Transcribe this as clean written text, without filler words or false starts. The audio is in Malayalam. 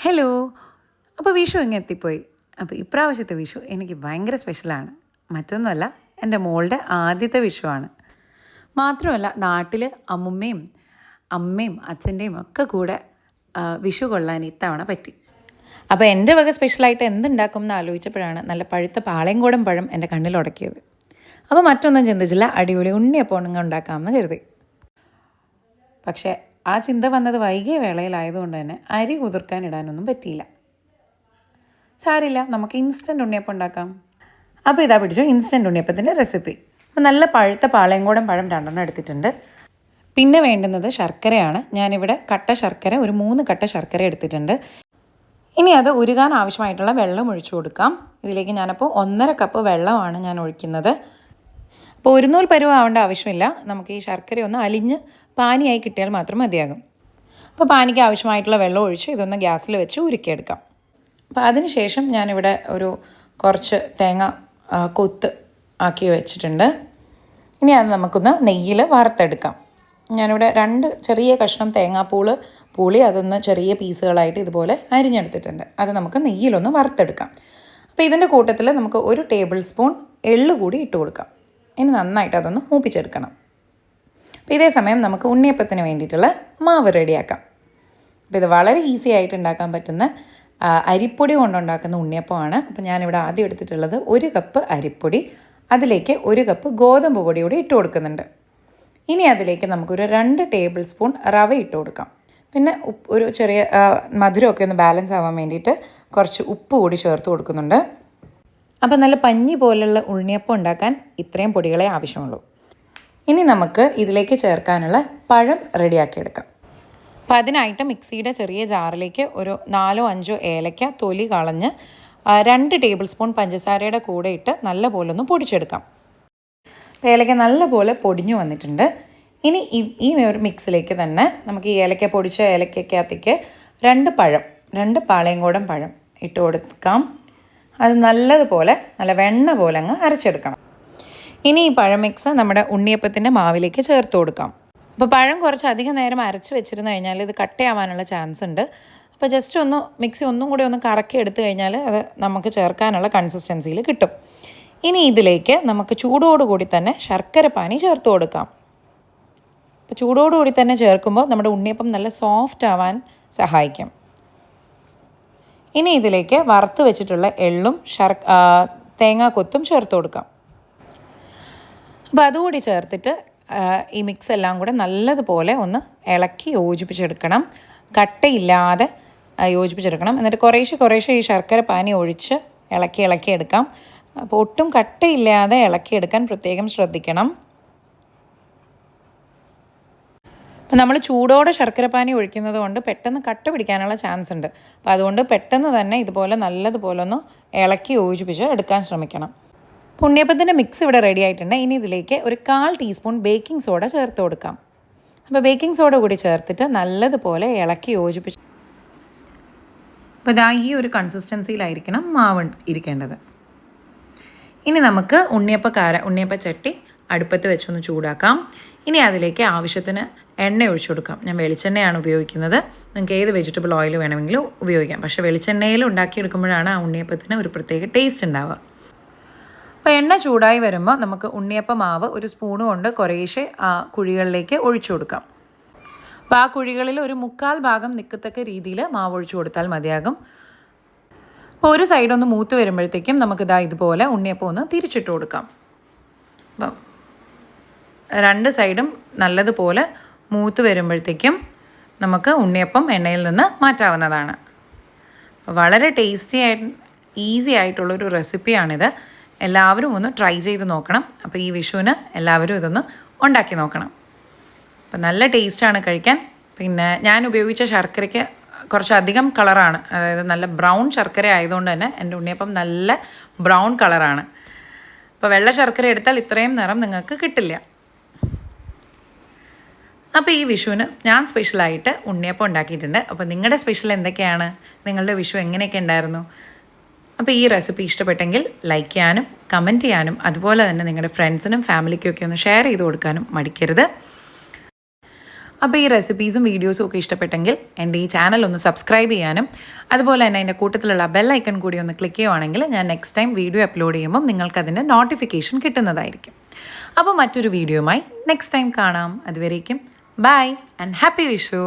ഹലോ. അപ്പോൾ വിഷു ഇങ്ങ് എത്തിപ്പോയി. അപ്പോൾ ഇപ്രാവശ്യത്തെ വിഷു എനിക്ക് ഭയങ്കര സ്പെഷ്യലാണ്. മറ്റൊന്നുമല്ല, എൻ്റെ മോളുടെ ആദ്യത്തെ വിഷുവാണ്. മാത്രമല്ല നാട്ടിൽ അമ്മുമ്മയും അമ്മയും അച്ഛൻ്റെയും ഒക്കെ കൂടെ വിഷു കൊള്ളാൻ ഇത്തവണ പറ്റി. അപ്പോൾ എൻ്റെ വക സ്പെഷ്യലായിട്ട് എന്തുണ്ടാക്കും എന്ന് ആലോചിച്ചപ്പോഴാണ് നല്ല പഴുത്ത പാളയംകോടൻ പഴം എൻ്റെ കണ്ണിലുടക്കിയത്. അപ്പോൾ മറ്റൊന്നും ചിന്തിച്ചില്ല, അടിപൊളി ഉണ്ണിയപ്പം ഉണ്ടാക്കാമെന്ന് കരുതി. പക്ഷേ ആ ചിന്ത വന്നത് വൈകിയ വേളയിലായതുകൊണ്ട് തന്നെ അരി കുതിർക്കാൻ ഇടാനൊന്നും പറ്റിയില്ല. സാരില്ല, നമുക്ക് ഇൻസ്റ്റൻറ്റ് ഉണ്ണിയപ്പം ഉണ്ടാക്കാം. അപ്പോൾ ഇതാ പിടിച്ചു ഇൻസ്റ്റൻറ്റ് ഉണ്ണിയപ്പത്തിൻ്റെ റെസിപ്പി. അപ്പോൾ നല്ല പഴുത്ത പാളയംകോടൻ പഴം 2 എടുത്തിട്ടുണ്ട്. പിന്നെ വേണ്ടുന്നത് ശർക്കരയാണ്. ഞാനിവിടെ കട്ട ശർക്കര ഒരു 3 കട്ട ശർക്കര എടുത്തിട്ടുണ്ട്. ഇനി അത് ഉരുകാൻ ആവശ്യമായിട്ടുള്ള വെള്ളം ഒഴിച്ചു കൊടുക്കാം. ഇതിലേക്ക് ഞാനപ്പോൾ 1.5 കപ്പ് വെള്ളമാണ് ഞാൻ ഒഴിക്കുന്നത്. അപ്പോൾ ഒരു നൂൽ പരുവം ആവേണ്ട ആവശ്യമില്ല. നമുക്ക് ഈ ശർക്കര ഒന്ന് അലിഞ്ഞ് പാനിയായി കിട്ടിയാൽ മാത്രം മതിയാകും. അപ്പോൾ പാനിക്ക് ആവശ്യമായിട്ടുള്ള വെള്ളം ഒഴിച്ച് ഇതൊന്ന് ഗ്യാസിൽ വെച്ച് ഉരുക്കിയെടുക്കാം. അപ്പോൾ അതിന് ശേഷം ഞാനിവിടെ കുറച്ച് തേങ്ങ കൊത്ത് ആക്കി വെച്ചിട്ടുണ്ട്. ഇനി അത് നമുക്കൊന്ന് നെയ്യിൽ വറുത്തെടുക്കാം. ഞാനിവിടെ 2 ചെറിയ കഷ്ണം പൂളി അതൊന്ന് ചെറിയ പീസുകളായിട്ട് ഇതുപോലെ അരിഞ്ഞെടുത്തിട്ടുണ്ട്. അത് നമുക്ക് നെയ്യിലൊന്ന് വറുത്തെടുക്കാം. അപ്പോൾ ഇതിൻ്റെ കൂട്ടത്തിൽ നമുക്ക് 1 ടേബിൾ സ്പൂൺ എള്ള് കൂടി ഇട്ട് കൊടുക്കാം. ഇനി നന്നായിട്ട് അതൊന്ന് മൂപ്പിച്ചെടുക്കണം. അപ്പോൾ ഇതേ സമയം നമുക്ക് ഉണ്ണിയപ്പത്തിന് വേണ്ടിയിട്ടുള്ള മാവ് റെഡിയാക്കാം. അപ്പോൾ ഇത് വളരെ ഈസി ആയിട്ട് ഉണ്ടാക്കാൻ പറ്റുന്ന അരിപ്പൊടി കൊണ്ടുണ്ടാക്കുന്ന ഉണ്ണിയപ്പമാണ്. അപ്പോൾ ഞാനിവിടെ ആദ്യം എടുത്തിട്ടുള്ളത് 1 കപ്പ് അരിപ്പൊടി, അതിലേക്ക് 1 കപ്പ് ഗോതമ്പ് പൊടി കൂടി ഇട്ട് കൊടുക്കുന്നുണ്ട്. ഇനി അതിലേക്ക് നമുക്കൊരു 2 ടേബിൾ സ്പൂൺ റവ ഇട്ട് കൊടുക്കാം. പിന്നെ ഒരു ചെറിയ മധുരമൊക്കെ ഒന്ന് ബാലൻസ് ആവാൻ വേണ്ടിയിട്ട് കുറച്ച് ഉപ്പ് കൂടി ചേർത്ത് കൊടുക്കുന്നുണ്ട്. അപ്പോൾ നല്ല പഞ്ഞി പോലുള്ള ഉണ്ണിയപ്പം ഉണ്ടാക്കാൻ ഇത്രയും പൊടികളെ ആവശ്യമുള്ളൂ. ഇനി നമുക്ക് ഇതിലേക്ക് ചേർക്കാനുള്ള പഴം റെഡിയാക്കിയെടുക്കാം. അപ്പോൾ അതിനായിട്ട് മിക്സിയുടെ ചെറിയ ജാറിലേക്ക് ഒരു 4-5 ഏലക്ക തൊലി കളഞ്ഞ് 2 ടേബിൾ സ്പൂൺ പഞ്ചസാരയുടെ കൂടെ ഇട്ട് നല്ലപോലെ ഒന്ന് പൊടിച്ചെടുക്കാം. ഏലക്ക നല്ലപോലെ പൊടിഞ്ഞു വന്നിട്ടുണ്ട്. ഇനി ഈ ഒരു മിക്സിലേക്ക് തന്നെ നമുക്ക് ഈ പൊടിച്ച ഏലക്കകത്തേക്ക് 2 പാളയംകോടൻ പഴം ഇട്ട് കൊടുക്കാം. അത് നല്ലതുപോലെ നല്ല വെണ്ണ പോലെ അങ്ങ് അരച്ചെടുക്കണം. ഇനി ഈ പഴം മിക്സ് നമ്മുടെ ഉണ്ണിയപ്പത്തിൻ്റെ മാവിലേക്ക് ചേർത്ത് കൊടുക്കാം. അപ്പോൾ പഴം കുറച്ച് അധികം നേരം അരച്ച് വെച്ചിരുന്നു കഴിഞ്ഞാൽ ഇത് കട്ടയാവാനുള്ള ചാൻസ് ഉണ്ട്. അപ്പോൾ ജസ്റ്റ് ഒന്ന് മിക്സി ഒന്നും കൂടി ഒന്ന് കറക്കി എടുത്തു കഴിഞ്ഞാൽ അത് നമുക്ക് ചേർക്കാനുള്ള കൺസിസ്റ്റൻസിയിൽ കിട്ടും. ഇനി ഇതിലേക്ക് നമുക്ക് ചൂടോടുകൂടി തന്നെ ശർക്കര പാനി ചേർത്ത് കൊടുക്കാം. അപ്പോൾ ചൂടോടുകൂടി തന്നെ ചേർക്കുമ്പോൾ നമ്മുടെ ഉണ്ണിയപ്പം നല്ല സോഫ്റ്റ് ആവാൻ സഹായിക്കും. ഇനി ഇതിലേക്ക് വറുത്ത് വെച്ചിട്ടുള്ള എള്ളും തേങ്ങാക്കൊത്തും ചേർത്ത് കൊടുക്കാം. അപ്പോൾ അതുകൂടി ചേർത്തിട്ട് ഈ മിക്സ് എല്ലാം കൂടെ നല്ലതുപോലെ ഒന്ന് ഇളക്കി യോജിപ്പിച്ചെടുക്കണം. കട്ടയില്ലാതെ യോജിപ്പിച്ചെടുക്കണം. എന്നിട്ട് കുറേശ്ശെ ഈ ശർക്കര പാനി ഒഴിച്ച് ഇളക്കി എടുക്കാം. അപ്പോൾ ഒട്ടും കട്ടയില്ലാതെ ഇളക്കിയെടുക്കാൻ പ്രത്യേകം ശ്രദ്ധിക്കണം. അപ്പോൾ നമ്മൾ ചൂടോടെ ശർക്കരപ്പാനി ഒഴിക്കുന്നത് കൊണ്ട് പെട്ടെന്ന് കട്ട പിടിക്കാനുള്ള ചാൻസ് ഉണ്ട്. അപ്പോൾ അതുകൊണ്ട് പെട്ടെന്ന് തന്നെ ഇതുപോലെ നല്ലതുപോലെ ഒന്ന് ഇളക്കി യോജിപ്പിച്ച് എടുക്കാൻ ശ്രമിക്കണം. ഉണ്ണിയപ്പത്തിൻ്റെ മിക്സ് ഇവിടെ റെഡി ആയിട്ടുണ്ട്. ഇനി ഇതിലേക്ക് ഒരു 1/4 ടീസ്പൂൺ ബേക്കിംഗ് സോഡ ചേർത്ത് കൊടുക്കാം. അപ്പോൾ ബേക്കിംഗ് സോഡ കൂടി ചേർത്തിട്ട് നല്ലതുപോലെ ഇളക്കി യോജിപ്പിച്ച് അപ്പോൾ ഇതാ ഈ ഒരു കൺസിസ്റ്റൻസിയിലായിരിക്കണം മാവ് ഇരിക്കേണ്ടത്. ഇനി നമുക്ക് ഉണ്ണിയപ്പച്ചട്ടി അടുപ്പത്ത് വെച്ചൊന്ന് ചൂടാക്കാം. ഇനി അതിലേക്ക് ആവശ്യത്തിന് എണ്ണ ഒഴിച്ചു കൊടുക്കാം. ഞാൻ വെളിച്ചെണ്ണയാണ് ഉപയോഗിക്കുന്നത്. നിങ്ങൾക്ക് ഏത് വെജിറ്റബിൾ ഓയിൽ വേണമെങ്കിലും ഉപയോഗിക്കാം. പക്ഷേ വെളിച്ചെണ്ണയിൽ ഉണ്ടാക്കിയെടുക്കുമ്പോഴാണ് ആ ഉണ്ണിയപ്പത്തിന് ഒരു പ്രത്യേക ടേസ്റ്റ് ഉണ്ടാവുക. അപ്പോൾ എണ്ണ ചൂടായി വരുമ്പോൾ നമുക്ക് ഉണ്ണിയപ്പ മാവ് ഒരു സ്പൂണ് കൊണ്ട് കുറേശ്ശെ ആ കുഴികളിലേക്ക് ഒഴിച്ചു കൊടുക്കാം. അപ്പോൾ ആ കുഴികളിൽ ഒരു 1/4 ഭാഗം നിൽക്കത്തക്ക രീതിയിൽ മാവ് ഒഴിച്ചു കൊടുത്താൽ മതിയാകും. അപ്പോൾ ഒരു സൈഡൊന്ന് മൂത്ത് വരുമ്പോഴത്തേക്കും നമുക്കിതാ ഇതുപോലെ ഉണ്ണിയപ്പം ഒന്ന് തിരിച്ചിട്ട് കൊടുക്കാം. അപ്പം 2 സൈഡും നല്ലതുപോലെ മൂത്ത് വരുമ്പോഴത്തേക്കും നമുക്ക് ഉണ്ണിയപ്പം എണ്ണയിൽ നിന്ന് മാറ്റാവുന്നതാണ്. വളരെ ഈസി ആയിട്ടുള്ളൊരു റെസിപ്പിയാണിത്. എല്ലാവരും ഒന്ന് ട്രൈ ചെയ്ത് നോക്കണം. അപ്പോൾ ഈ വിഷുവിന് എല്ലാവരും ഇതൊന്ന് ഉണ്ടാക്കി നോക്കണം. അപ്പോൾ നല്ല ടേസ്റ്റാണ് കഴിക്കാൻ. പിന്നെ ഞാൻ ഉപയോഗിച്ച ശർക്കരയ്ക്ക് കുറച്ചധികം കളറാണ്, അതായത് നല്ല ബ്രൗൺ ശർക്കര ആയതുകൊണ്ട് തന്നെ എൻ്റെ ഉണ്ണിയപ്പം നല്ല ബ്രൗൺ കളറാണ്. അപ്പോൾ വെള്ള ശർക്കര എടുത്താൽ ഇത്രയും നിറം നിങ്ങൾക്ക് കിട്ടില്ല. അപ്പോൾ ഈ വിഷുവിന് ഞാൻ സ്പെഷ്യലായിട്ട് ഉണ്ണിയപ്പം ഉണ്ടാക്കിയിട്ടുണ്ട്. അപ്പോൾ നിങ്ങളുടെ സ്പെഷ്യൽ എന്തൊക്കെയാണ്? നിങ്ങളുടെ വിഷു എങ്ങനെയൊക്കെ ഉണ്ടായിരുന്നു? അപ്പോൾ ഈ റെസിപ്പി ഇഷ്ടപ്പെട്ടെങ്കിൽ ലൈക്ക് ചെയ്യാനും കമൻറ്റ് ചെയ്യാനും അതുപോലെ തന്നെ നിങ്ങളുടെ ഫ്രണ്ട്സിനും ഫാമിലിക്കും ഒക്കെ ഒന്ന് ഷെയർ ചെയ്ത് കൊടുക്കാനും മടിക്കരുത്. അപ്പോൾ ഈ റെസിപ്പീസും വീഡിയോസും ഒക്കെ ഇഷ്ടപ്പെട്ടെങ്കിൽ എൻ്റെ ഈ ചാനൽ ഒന്ന് സബ്സ്ക്രൈബ് ചെയ്യാനും അതുപോലെ തന്നെ അതിൻ്റെ കൂട്ടത്തിലുള്ള ബെൽ ഐക്കൺ കൂടി ഒന്ന് ക്ലിക്ക് ചെയ്യുവാണെങ്കിൽ ഞാൻ നെക്സ്റ്റ് ടൈം വീഡിയോ അപ്ലോഡ് ചെയ്യുമ്പോൾ നിങ്ങൾക്കതിൻ്റെ നോട്ടിഫിക്കേഷൻ കിട്ടുന്നതായിരിക്കും. അപ്പോൾ മറ്റൊരു വീഡിയോയുമായി നെക്സ്റ്റ് ടൈം കാണാം. അതുവരേക്കും ബൈ ആൻഡ് ഹാപ്പി വിഷു.